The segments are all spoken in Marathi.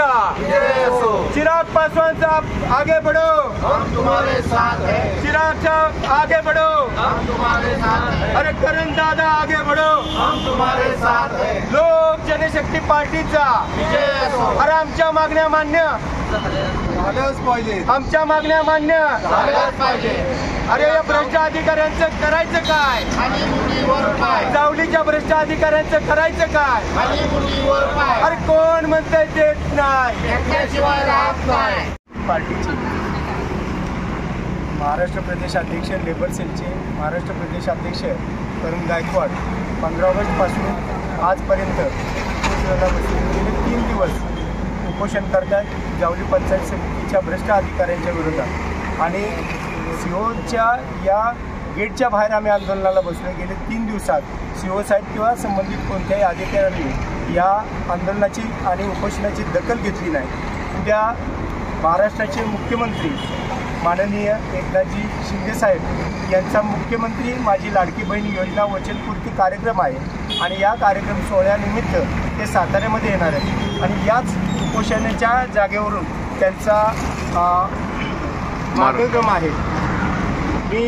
का? चिराग पासवान साहब आगे बढ़ो, हम तुम्हारे साथ हैं। चिराग साहब आगे बढ़ो, हम तुम्हारे साथ हैं। अरे करण दादा आगे बढ़ो, हम तुम्हारे साथ हैं। लोक जनशक्ती पार्टीचा विजय असो। अरे आमच्या मागण्या मान्य झालंच पाहिजे, आमच्या मागण्या मान्य झालंच पाहिजे। अरे या भ्रष्ट अधिकाऱ्यांचं करायचं काय? खाली मुठीवर पाय, जावलीच्या भ्रष्ट अधिकाऱ्यांचं करायचं काय? खाली मुठीवर पाय, अरे कोण म्हणतंय देत नाही? घेतल्याशिवाय राहत नाही। पार्टीचे महाराष्ट्र प्रदेश अध्यक्ष लेबर सेलचे महाराष्ट्र प्रदेश अध्यक्ष तरुण गायकवाड 15 ऑगस्टपासून आजपर्यंत गेले 3 दिवस उपोषण करतात जावली पंचायत समितीच्या भ्रष्ट अधिकाऱ्यांच्या विरोधात। आणि सीओच्या या गेटच्या बाहेर आम्ही आंदोलनाला बसलो। गेले 3 दिवसात सीओ साहेब किंवा संबंधित कोणत्याही अधिकाऱ्यांनी या आंदोलनाची आणि उपोषणाची दखल घेतली नाही। उद्या महाराष्ट्राचे मुख्यमंत्री माननीय एकनाथजी शिंदे साहेब यांचा मुख्यमंत्री माझी लाडकी बहीण योजना वचनपूर्ती कार्यक्रम आहे आणि या कार्यक्रम सोहळ्यानिमित्त ते साताऱ्यामध्ये येणार आहेत आणि याच उपोषणाच्या जागेवरून त्यांचा मार्गक्रम आहे। मी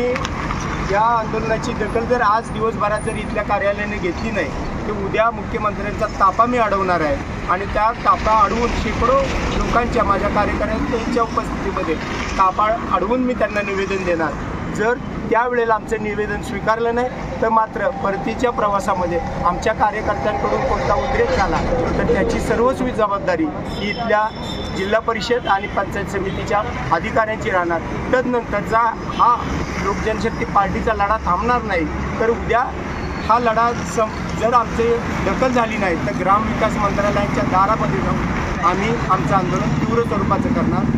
या आंदोलनाची दखल जर आज दिवसभरात जर इथल्या कार्यालयाने घेतली नाही तर उद्या मुख्यमंत्र्यांचा ताफा मी अडवणार आहे आणि त्या ताफा अडवून शेकडो लोकांच्या माझ्या कार्यकर्त्यांच्या उपस्थितीमध्ये ताफा अडवून मी त्यांना निवेदन देणार। जर त्यावेळेला आमचं निवेदन स्वीकारलं नाही तर मात्र परतीच्या प्रवासामध्ये आमच्या कार्यकर्त्यांकडून कोणता उद्रेक झाला तर त्याची सर्वस्वी जबाबदारी ही इथल्या जिल्हा परिषद आणि पंचायत समितीच्या अधिकाऱ्यांची राहणार। तदनंतरचा हा लोकजनशक्ती पार्टीचा लढा थांबणार नाही तर उद्या हा लढा जर आमची दखल झाली नाही तर ग्रामविकास मंत्रालयाच्या दारामध्ये जाऊन आम्ही आमचं आंदोलन तीव्र स्वरूपाचं करणार।